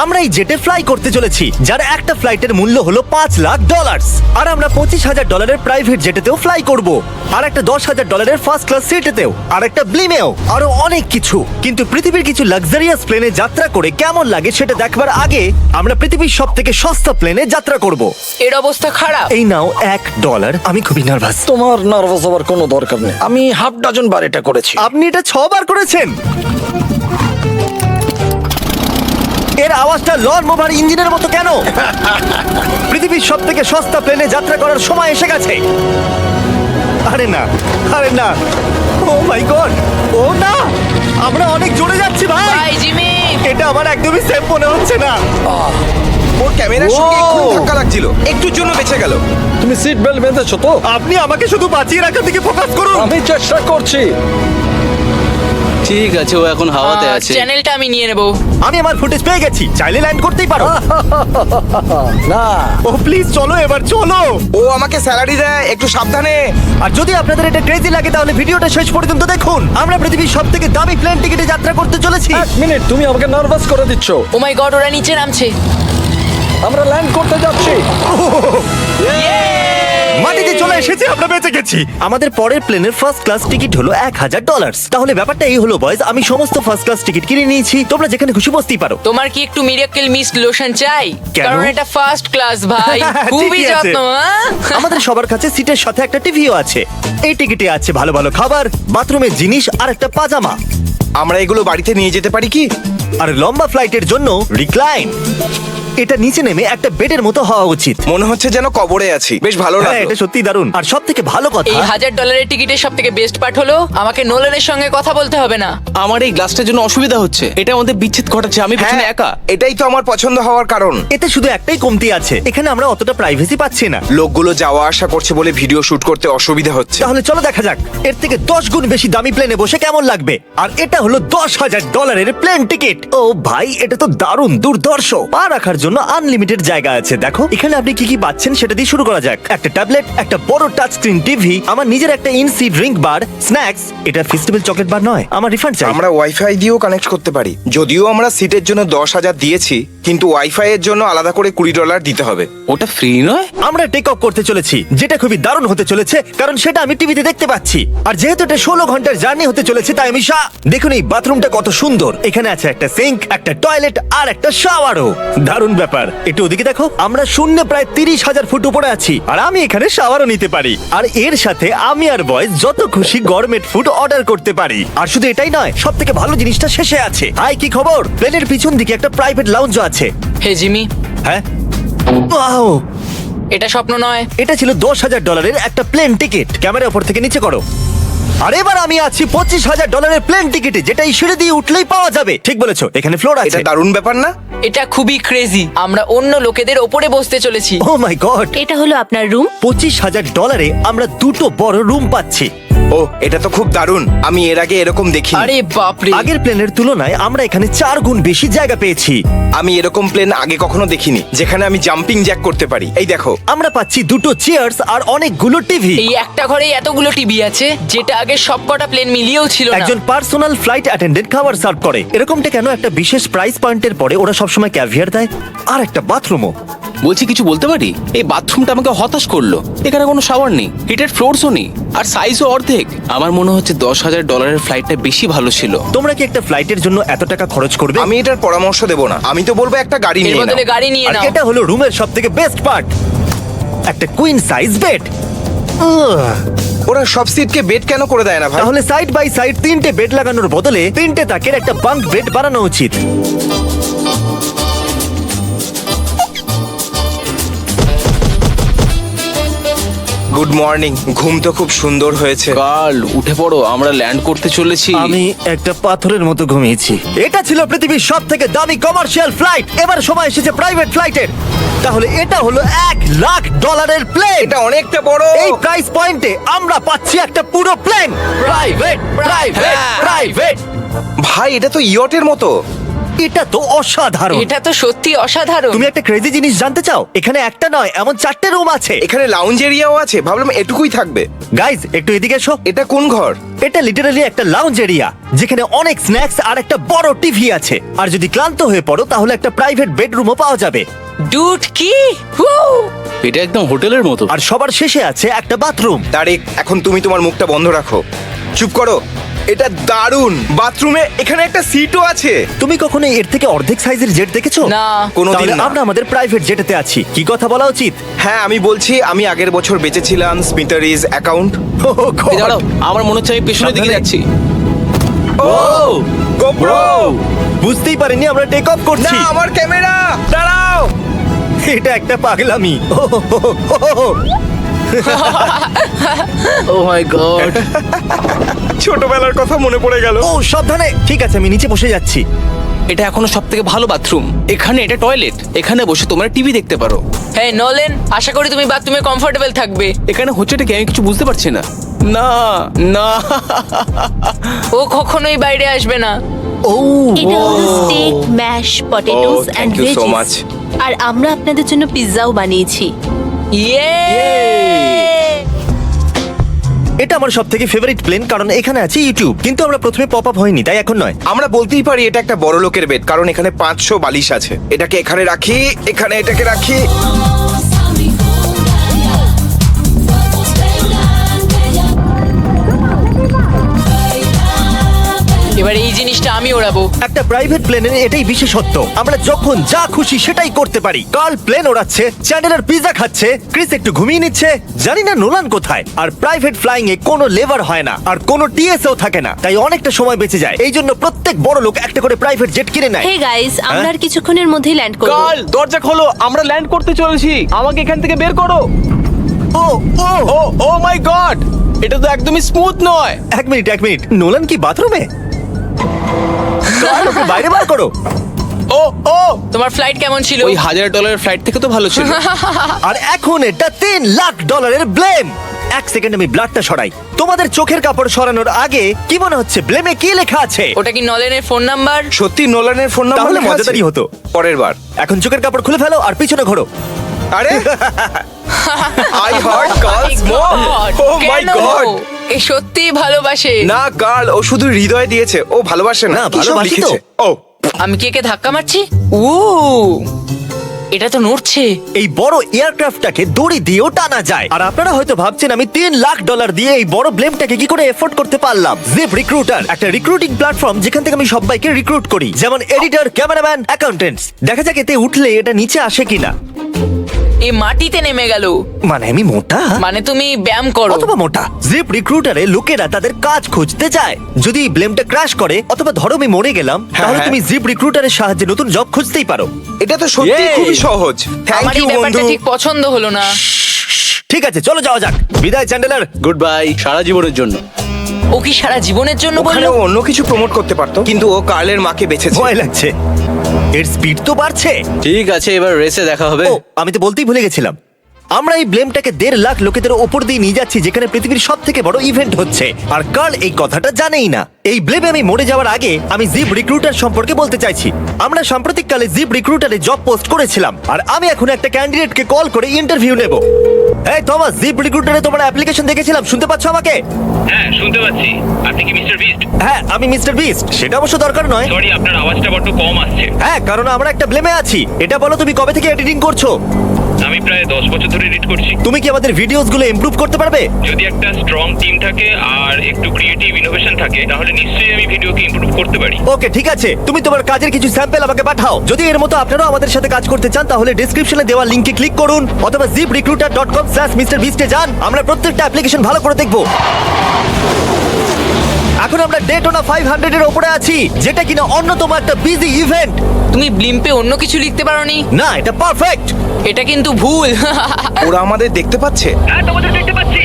আমরা এই জেটে ফ্লাই করতে চলেছি, যার একটা ফ্লাইটের মূল্য হলো $5,00,000। আর আমরা $25,000 প্রাইভেট জেটেতেও ফ্লাই করব, আর একটা $10,000 ফার্স্ট ক্লাস সিটেতেও, আর একটা ব্লিমেও, আরো অনেক কিছু। কিন্তু পৃথিবীর কিছু লাক্সারিয়াস প্লেনে যাত্রা করে কেমন লাগে সেটা দেখবার আগে আমরা পৃথিবীর সব থেকে সস্তা প্লেনে যাত্রা করব। এর অবস্থা খারাপ। এই নাও $1। আমি খুবই নার্ভাস। তোমার নার্ভাস হওয়ার কোনো দরকার নেই, আমি হাফ ডজন বার এটা করেছি। আপনি এটা 6 বার করেছেন। এর আওয়াজটা লন মোভার ইঞ্জিনের মতো কেন? পৃথিবীর সব থেকে সস্তা প্লেনে যাত্রা করার সময় এসে গেছে। আরে না, আরে না, ও মাই গড, ও না, আমরা অনেক জোরে যাচ্ছি ভাই। Bye Jimmy. এটা আমার একদমই সেফ মনে হচ্ছে না। ওর ক্যামেরার সঙ্গে Wow! একটু ধাক্কা লাগছিল, একটুর জন্য বেঁচে গেল। তুমি সিট বেল্ট বেঁধেছো তো? আপনি আমাকে শুধু বাঁচিয়ে রাখার দিকে ফোকাস করুন। আমি চেষ্টা করছি। ঠিক আছে, ও এখন হাওয়াতে আছে। চ্যানেলটা আমি নিয়ে নেব। আমি আমার ফুটেজ পেয়ে গেছি, চাইলে ল্যান্ড করতেই পারো। না, ও প্লিজ চলো, এবার চলো। ও আমাকে স্যালারি দেয়, একটু সাবধানে। আর যদি আপনাদের এটা ক্রেজি লাগে তাহলে ভিডিওটা শেষ পর্যন্ত দেখুন। আমরা পৃথিবীর সব থেকে দামি প্লেন টিকিটে যাত্রা করতে চলেছি। এক মিনিট, তুমি আমাকে নার্ভাস করে দিচ্ছ। ও মাই গড, ওরা নিচে নামছে। আমরা ল্যান্ড করতে যাচ্ছি। মাটিতে চলে এসেছি, আমরা বেঁচে গেছি। আমাদের পরের প্লেনের ফার্স্ট ক্লাস টিকিট হলো $1,000। তাহলে ব্যাপারটা এই হলো বয়স, আমি সমস্ত ফার্স্ট ক্লাস টিকিট কিনে নিয়েছি, তোমরা যেখানে খুশি বসতেই পারো। তোমার কি একটু মিরাকেল মিস্ট লোশন চাই? কেন? কারণ এটা ফার্স্ট ক্লাস ভাই, খুবই ঠিকই আছে। যত্ন। হ্যাঁ? আমাদের সবার কাছে সিটের সাথে একটা টিভিও আছে। এই টিকিটে আছে ভালো ভালো খাবার, বাথরুমের জিনিস আর একটা পাজামা। আমরা এগুলো বাড়িতে নিয়ে যেতে পারি কি? আর লম্বা ফ্লাইটের জন্য রিক্লাইন। এটা নিচে নেমে একটা বেডের মতো হওয়া উচিত। মনে হচ্ছে যেন কবরে আছি, বেশ ভালো হ্যাঁ, লাগলো। এটা সত্যি দারুণ। আর সব থেকে ভালো কথা, এই $1,000 টিকিটের সব থেকে বেস্ট পার্ট হলো আমাকে নোলানের সঙ্গে কথা বলতে হবে না। আমার এই গ্লাসটার জন্য অসুবিধা হচ্ছে, এটা আমাদের বিচ্ছেদ ঘটাচ্ছে। আমি পেছনে হ্যাঁ, একা। এটাই তো আমার পছন্দ হওয়ার কারণ। এতে শুধু একটাই কমতি আছে, এখানে আমরা অতটা প্রাইভেসি পাচ্ছি না। লোকগুলো যাওয়া আসা করছে বলে ভিডিও শুট করতে অসুবিধা হচ্ছে। তাহলে চলো দেখা যাক এর থেকে 10 গুণ বেশি দামি প্লেনে বসে কেমন লাগবে। আর এটা হলো $10,000 প্লেন টিকিট। ও ভাই, এটা তো দারুণ দুর্ধর্ষ। পা রাখার জন্য আনলিমিটেড জায়গা আছে। দেখো এখানে আপনি কি কি পাচ্ছেন সেটা দিয়ে শুরু করা যাক। একটা ট্যাবলেট, একটা বড় টাচ স্ক্রিন টিভি, আমার নিজের একটা ইনসি ড্রিঙ্ক বার, স্ন্যাক্স। এটা ফেস্টিভ্যাল চকলেট বার নয়, আমার রিফান্ড চাই। আমরা ওয়াইফাই দিয়েও কানেক্ট করতে পারি। যদিও আমরা সিটের জন্য 10,000 দিয়েছি, কিন্তু ওয়াইফাই এর জন্য আলাদা করে $20 দিতে হবে। ওটা ফ্রি নয়? আমরা টেক অফ করতে চলেছি, যেটা খুবই দারুণ হতে চলেছে, কারণ সেটা আমি টিভিতে দেখতে পাচ্ছি। আর যেহেতু এটা 16 ঘন্টার জার্নি হতে চলেছে, তাই আমি দেখুন এই বাথরুমটা কত সুন্দর। এখানে আছে একটা সিঙ্ক, একটা টয়লেট আর একটা শাওয়ারও। দারুণ ব্যাপার। একটু ওদিকে দেখো, আমরা শূন্যে প্রায় 30,000 ফুট উপরে আছি, আর আমি এখানে শাওয়ারও নিতে পারি। আর এর সাথে আমি আর বয়স যত খুশি গরমেট ফুড অর্ডার করতে পারি। আর শুধু এটাই নয়, সব থেকে ভালো জিনিসটা শেষে আছে। হাই, কি খবর? প্লেনের পিছন দিকে একটা প্রাইভেট লাউঞ্জ আছে। হে জিমি, হ্যাঁ, ওয়াও, এটা স্বপ্ন নয়। এটা ছিল $10,000 একটা প্লেন টিকিট। ক্যামেরা উপর থেকে নিচে করো। আর এবার আমি আছি $25,000 প্লেন টিকিটে, যেটা এই সিঁড়ি দিয়ে উঠলেই পাওয়া যাবে। ঠিক বলেছো, এখানে ফ্লোর আছে। এটা দারুণ ব্যাপার না? এটা খুবই ক্রেজি। আমরা অন্য লোকেদের ওপরে বসতে চলেছি। ও মাই গড, এটা হলো আপনার রুম। $25,000 আমরা দুটো বড় রুম পাচ্ছি। ও, এটা তো খুব দারুণ। আমি এর আগে এরকম দেখিনি। আরে বাপরে। আগের প্লেনের তুলনায় আমরা এখানে 4 গুণ বেশি জায়গা পেয়েছি। আমি এরকম প্লেন আগে কখনো দেখিনি যেখানে আমি জাম্পিং জ্যাক করতে পারি। এই দেখো, আমরা পাচ্ছি দুটো চেয়ার্স আর অনেকগুলো টিভি। এই একটা ঘরে এতগুলো টিভি আছে, যেটা আগে সবকটা প্লেন মিলিয়েও ছিল না। একজন পার্সোনাল ফ্লাইট অ্যাটেন্ডেন্ট খাবার সার্ভ করে। এরকমটা কেন? একটা বিশেষ প্রাইস পয়েন্টের পরে ওরা সবসময় ক্যাভিয়ার দেয়। আর একটা বাথরুমও। বলছি, কিছু বলতে পারি? এই বাথরুমটা আমাকে হতাশ করলো। এখানে কোনো শাওয়ার নেই, হিটেড ফ্লোরসও নেই, আর সাইজও অর্ধেক। আমার মনে হচ্ছে $10,000 ফ্লাইটটা বেশি ভালো ছিল। তোমরা কি একটা ফ্লাইটের জন্য এত টাকা খরচ করবে? আমি এটার পরামর্শ দেব না। আমি তো বলবো একটা গাড়ি এর নিয়ে নাও। বদলে গাড়ি নিয়ে আর নাও। এটা হলো রুমের সব থেকে বেস্ট পার্ট, একটা কুইন সাইজ বেড। ওরা সব সিটকে বেড কেন করে দেয় না ভাই? তাহলে সাইড বাই সাইড 3টে বেড লাগানোর বদলে 3টে তাকের একটা বাঙ্ক বেড বানানো উচিত। Good morning. ঘুম তো খুব সুন্দর হয়েছে। কাল উঠে পড়ো, আমরা ল্যান্ড করতে চলেছি। আমি একটা পাথরের মতো ঘুমিয়েছি। এটা ছিল পৃথিবীর সব থেকে দামি কমার্শিয়াল ফ্লাইট। এবার সময় এসেছে প্রাইভেট ফ্লাইটের। তাহলে এটা হলো $1,00,000 প্লেন। এটা অনেকটা বড়। এই প্রাইস পয়েন্টে আমরা পাচ্ছি একটা পুরো প্লেন। Private, private, private. ভাই, এটা তো ইয়টের মতো। এটা তো অসাধারণ। এটা তো সত্যি অসাধারণ। তুমি একটা ক্রেজি জিনিস জানতে চাও? এখানে একটা নয়, এমন 4টে রুম আছে। এখানে লাউঞ্জ এরিয়াও আছে, ভাবলাম এটুকুই থাকবে। গাইজ, একটু এদিকে এসো। এটা কোন ঘর? এটা লিটারালি একটা লাউঞ্জ এরিয়া যেখানে অনেক স্ন্যাক্স আর একটা বড় টিভি আছে। আর যদি ক্লান্ত হয়ে পড়ো তাহলে একটা প্রাইভেট বেডরুমও পাওয়া যাবে। ডুড কি এটা একদম হোটেলের মতো। আর সবার শেষে আছে একটা বাথরুম। তারিক, এখন তুমি তোমার মুখটা বন্ধ রাখো। চুপ করো। এটা দারুণ। বাথরুমে এখানে একটা সিটও আছে। তুমি কখনো এর থেকে অর্ধেক সাইজের জেট দেখেছো? না। কোনোদিন তাহলে না। আমরা আমাদের প্রাইভেট জেটেতে আছি। কি কথা বলা উচিত? হ্যাঁ, আমি বলছি আমি আগের বছর বেঁচেছিলাম স্মিটারিজ অ্যাকাউন্ট। এই দাঁড়াও, আমার মনে হচ্ছে আমি পেছনের দিকে সাবধানে। যাচ্ছি। ও গোপ্রো! বুঝতেই পারিনি আমরা টেক অফ না, করছি। আমার ক্যামেরা! দাঁড়াও! এটা একটা পাগলামি। ও মাই গড। ছোটবেলার কথা মনে পড়ে গেল। ও সাবধানে। ঠিক আছে, আমি নিচে বসে যাচ্ছি। এটা এখনো সবথেকে ভালো বাথরুম। এখানে এটা টয়লেট। এখানে বসে তোমরা টিভি দেখতে পারো। হ্যাঁ নোলেন, আশা করি তুমি বাথরুমে কমফোর্টেবল থাকবে। এখানে হচ্ছেটা কি আমি কিছু বুঝতে পারছি না। না না। ও কখনোই বাইরে আসবে না। ও এটা হলো steak, mash potatoes Oh, and thank you so veggies. much. আর আমরা আপনাদের জন্য পিৎজাও বানিয়েছি। ইয়ে এটা আমার সব থেকে ফেভারিট প্লেন, কারণ এখানে আছে ইউটিউব। কিন্তু আমরা প্রথমে পপ আপ হয়নি, তাই এখন নয়। আমরা বলতেই পারি এটা একটা বড় লোকের বেড, কারণ এখানে 500 বালিশ আছে। এটাকে এখানে রাখি, এখানে এটাকে রাখি। এবার এই জিনিসটা আমি ওড়াবো। একটা প্রাইভেট প্লেনের এটাই বিশেষত্ব, আমরা যখন যা খুশি সেটাই করতে পারি। কার্ল প্লেন ওড়াচ্ছে, চ্যান্ডেলার পিৎজা খাচ্ছে, ক্রিস একটু ঘুমিয়ে নিচ্ছে, জানি না নোলান কোথায়। আর প্রাইভেট ফ্লাইং এ কোনো লেবার হয় না আর কোনো টিএসও থাকে না, তাই অনেকটা সময় বেঁচে যায়। এই জন্য প্রত্যেক বড় লোক একটা করে প্রাইভেট জেট কিনে নেয়। হে গাইস, আমরা আর কিছুক্ষণের মধ্যেই ল্যান্ড করব। কাল দরজা খোলো, আমরা ল্যান্ড করতে চলেছি। আমাকে এখান থেকে বের করো। ও ও ও ও মাই গড, এটা তো একদমই স্মুথ নয়। এক মিনিট, নোলান কি বাথরুমে? কার্ল, ওকে বাইরে বার করো। ও ও, তোমার ফ্লাইট কেমন ছিল? ওই $1000 ফ্লাইট থেকে তো ভালো ছিল। আর এখন এটা $3 লাখ ব্লেম। এক সেকেন্ড আমি ব্লাডটা সরাই। তোমাদের চোখের কাপড় সরানোর আগে কি মনে হচ্ছে ব্লেমে কি লেখা আছে? ওটা কি নলেনের ফোন নাম্বার? সত্যি নোলানের ফোন নাম্বার তাহলে লেখা আছে? মজাদারই হতো। পরের বার। এখন চোখের কাপড় খুলে ফেলো আর পিছনে ঘোরো। আরে আই হার্ট কার্লস মম। ও মাই কেন? গড! এ সত্যিই ভালোবাসে। না কার্ল, ও শুধু হৃদয় দিয়েছে, ও ভালোবাসে না। না, কি সব ভালোবাসি তো। লিখেছে? ও আমি কি একে ধাক্কা মারছি? ও এটা তো নড়ছে। এই বড় এয়ারক্রাফটটাকে দড়ি দিয়েও টানা যায়। আর আপনারা হয়তো ভাবছেন আমি $3 লাখ দিয়ে এই বড় ব্লেমটাকে কি করে এফোর্ড করতে পারলাম। জিপ রিক্রুটার একটা রিক্রুটিং প্ল্যাটফর্ম যেখান থেকে আমি সবাইকে রিক্রুট করি, যেমন এডিটর, ক্যামেরাম্যান, অ্যাকাউন্টেন্টস। দেখা যাক এতে উঠলে এটা নিচে আসে কিনা। এ মাটিতে নেমে গেল। মানে আমি মোটা মানে তুমি ব্যায়াম করো। অথবা মোটা। জিপ রিক্রুটারে লোকেরা তাদের কাজ খুঁজতে যায়। যদি এই ব্লেমটা ক্র্যাশ করে অথবা ধরো আমি মরে গেলাম, তাহলে হ্যাঁ। তুমি জিপ রিক্রুটারের সাহায্যে নতুন জব খুঁজতেই পারো। এটা তো সত্যি Yay! খুবই সহজ। থ্যাংক আমার ইউ এই ব্যাপারটা বন্ধু। ঠিক পছন্দ হলো না। ঠিক আছে, চলো যাওয়া যাক। বিদায় চ্যান্ডেলার। গুড বাই, সারা জীবনের জন্য। ও কি সারা জীবনের জন্য ওখানে বললো? ও অন্য কিছু প্রমোট করতে পারতো, কিন্তু ও কার্লের মাকে বেঁচেছে। ভয় লাগছে। এর স্পিড তো বাড়ছে। ঠিক আছে, এবার রেসে দেখা হবে। ও, আমি তো বলতেই ভুলে গেছিলাম। আমরা এই ব্লেমটাকে 1.5 লাখ লোকেদের ওপর দিয়ে নিয়ে যাচ্ছি, যেখানে পৃথিবীর সব থেকে বড় ইভেন্ট হচ্ছে। আর কার্ল এই কথাটা জানেই না। এই ব্লেমে আমি মরে যাওয়ার আগে আমি জিপ রিক্রুটার সম্পর্কে বলতে চাইছি। আমরা সাম্প্রতিককালে জিপ রিক্রুটারে জব পোস্ট করেছিলাম, আর আমি এখন একটা ক্যান্ডিডেটকে কল করে ইন্টারভিউ নেব। এই থমাস, জিপ রিক্রুটারে তোমার অ্যাপ্লিকেশন দেখেছিলাম, শুনতে পাচ্ছ আমাকে? হ্যাঁ, শুনতে পাচ্ছি। আপনি কি মিস্টার বিস্ট? হ্যাঁ, আমি মিস্টার বিস্ট। সেটা অবশ্য দরকার নয়। সরি, আপনার আওয়াজটা বড্ড কম আসছে। হ্যাঁ, কারণ আমরা একটা ব্লেমে আছি। এটা বলো, তুমি কবে থেকে এডিটিং করছো? আমি প্রায় 10 বছর ধরে এডিট করছি। তুমি কি আমাদের ভিডিওস গুলো ইমপ্রুভ করতে পারবে? যদি একটা স্ট্রং টিম থাকে আর একটু ক্রিয়েটিভ ইনোভেশন থাকে, তাহলে নিশ্চয়ই আমি ভিডিওকে ইমপ্রুভ করতে পারি। ওকে, ঠিক আছে। তুমি তোমার কাজের কিছু স্যাম্পল আমাকে পাঠাও। যদি এর মতো আপনারাও আমাদের সাথে কাজ করতে চান, তাহলে ডেসক্রিপশনে দেওয়া লিংকে ক্লিক করুন অথবা ziprecruiter.com/MrBeast এ যান। আমরা প্রত্যেকটা অ্যাপ্লিকেশন ভালো করে দেখব। এখন আমরা ডেটোনা 500 এর উপরে আছি, যেটা কিনা অন্যতম একটা বিজি ইভেন্ট। তুমি ব্লিম্পে অন্য কিছু লিখতে পারোনি? না, এটা পারফেক্ট। এটা কিন্তু ভুল। ওরা আমাদের দেখতে পাচ্ছে। হ্যাঁ, তোমাদের দেখতে পাচ্ছি।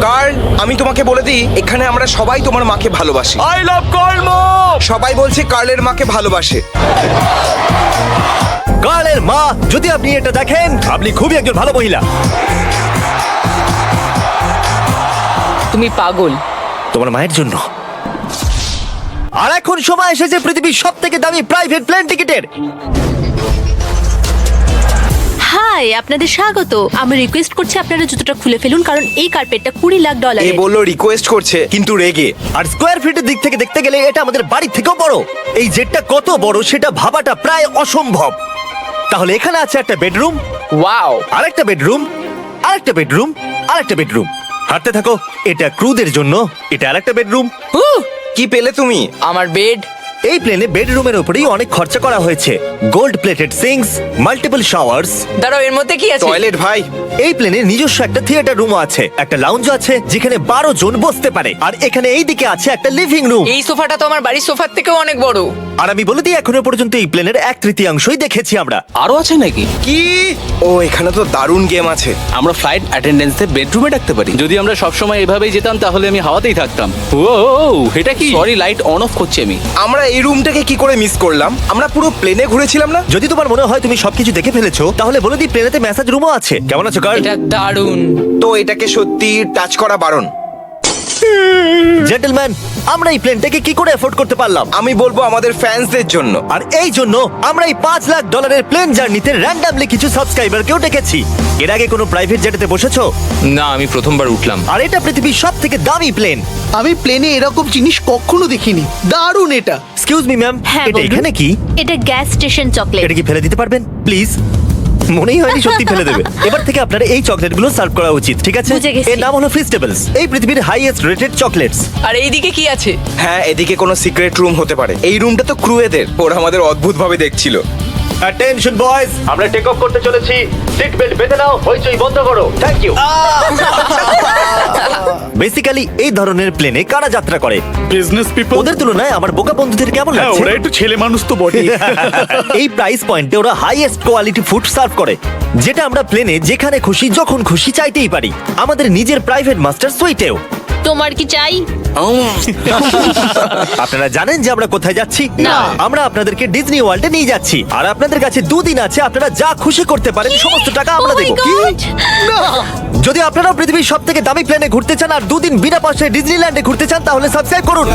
কার্ল, আমি তোমাকে বলে দিই, এখানে আমরা সবাই তোমার মাকে ভালোবাসি। I love Carl. সবাই বলছে কার্লের মাকে ভালোবাসে। কার্লের মা, যদি আপনি এটা দেখেন, আপনি খুবই একজন ভালো মহিলা। তুমি পাগল। তোমার মায়ের জন্য আর এখন সময় এসেছে পৃথিবীর সবথেকে দামি প্রাইভেট প্লেন টিকিটের। হাই, আপনাদের স্বাগত। আমি রিকোয়েস্ট করছি আপনারা জুতোটা খুলে ফেলুন, কারণ এই কার্পেটটা $20 লাখ। এ বললো রিকোয়েস্ট করছে কিন্তু রেগে। আর স্কোয়ার ফিটের দিক থেকে দেখতে গেলে এটা আমাদের বাড়ির থেকেও বড়। এই জেটটা কত বড় সেটা ভাবাটা প্রায় অসম্ভব। তাহলে এখানে আছে একটা বেডরুম, ওয়াও। আরেকটা বেডরুম, আরেকটা বেডরুম, আরেকটা বেডরুম। হাঁটতে থাকো। এটা ক্রুদের জন্য, এটা আরেকটা বেডরুম। কি পেলে তুমি? আমার বেড। এই প্লেনে বেডরুমের উপরেই অনেক খরচা করা হয়েছে। Gold plated syncs, multiple showers. দাঁড়াও, এর মধ্যে কি আছে? টয়লেট ভাই। এই প্লেনে নিজস্ব একটা থিয়েটার রুমও আছে, একটা লাউঞ্জ আছে যেখানে 12 জন বসতে পারে, আর এখানে এই দিকে আছে একটা লিভিং রুম। এই সোফাটা তো আমার বাড়ির সোফার থেকেও অনেক বড়। আর আমি বলে দিই এখনো পর্যন্ত এই প্লেনের 1/3 দেখেছি আমরা। আরো আছে নাকি? কি? ও এখানে তো দারুণ গেম আছে। আমরা ফ্লাইট অ্যাটেন্ডেন্সদের বেডরুমে ডাকতে পারি। যদি আমরা সবসময় এভাবেই যেতাম তাহলে আমি হাওয়াতেই থাকতাম। ও এটা কি? সরি, লাইট অন অফ করছি আমি। আমরা এই রুমটাকে কি করে মিস করলাম? আমরা পুরো প্লেনে ঘুরেছিলাম না? যদি তোমার মনে হয় তুমি সবকিছু দেখে ফেলেছো, তাহলে বলে দিই প্লেনেতে ম্যাসাজ রুমও আছে। কেমন আছো গার্ল? এটা দারুণ। তো এটাকে সত্যি টাচ করা বারণ। জেন্টলম্যান, আমরা এই প্লেনটাকে কি করে এফোর্ড করতে পারলাম? আমি বলবো আমাদের ফ্যান্সদের জন্য। আর এই জন্য আমরা এই $5 লাখ প্লেন জার্নিতে র্যান্ডমলি কিছু সাবস্ক্রাইবারকেও ডেকেছি। এর আগে কোনো প্রাইভেট জেটেতে বসেছো? না, আমি প্রথমবার উঠলাম। আর এটা পৃথিবীর সবথেকে দামি প্লেন। আমি প্লেনে এরকম জিনিস কখনো দেখিনি। দারুণ এটা। এক্সকিউজ মি ম্যাম, হ্যাঁ, এটা বলুন। এখানে কি? এটা গ্যাস স্টেশন চকলেট। এটা কি ফেলে দিতে পারবেন প্লিজ? মনেই হয়নি সত্যি ফেলে দেবে। এবার থেকে আপনারা এই চকলেটগুলো সার্ভ করা উচিত, ঠিক আছে? বুঝে গেছি। এর নাম হলো ফিস্টেবলস, এই পৃথিবীর হাইয়েস্ট রেটেড চকলেটস। আর এইদিকে কি আছে? হ্যাঁ, এদিকে কোনো সিক্রেট রুম হতে পারে। এই রুমটা তো ক্রুয়েদের। ওরা আমাদের অদ্ভুত ভাবে দেখছিল। অ্যাটেনশন বয়েজ, আমরা টেক অফ করতে চলেছি। সিট বেল্ট বেঁধে নাও, হইচই বন্ধ করো। Thank you. বেসিক্যালি এই ধরনের প্লেনে কারা যাত্রা করে? Business people. ওদের তুলনায় আমার বোকা বন্ধুদের কেমন হ্যাঁ, লাগছে? ওরা একটু ছেলে মানুষ তো বটে। এই প্রাইস পয়েন্টে ওরা হাইয়েস্ট কোয়ালিটি ফুড সার্ভ করে, যেটা আমরা প্লেনে যেখানে খুশি যখন খুশি চাইতেই পারি। আমাদের নিজের প্রাইভেট মাস্টার সুইটেও। তোমার কি চাই? আপনারা জানেন যে আমরা কোথায় যাচ্ছি? না। আমরা আপনাদেরকে ডিজনি ওয়ার্ল্ডে নিয়ে যাচ্ছি, আর আপনাদের কাছে 2 দিন আছে। আপনারা যা খুশি করতে পারেন, সমস্ত টাকা আমরা Oh my দেবো। God! যদি আপনারাও পৃথিবীর সবথেকে দামি প্লেনে ঘুরতে চান আর 2 দিন বিনা পয়সায় ডিজনিল্যান্ডে ঘুরতে চান, তাহলে সাবস্ক্রাইব করুন।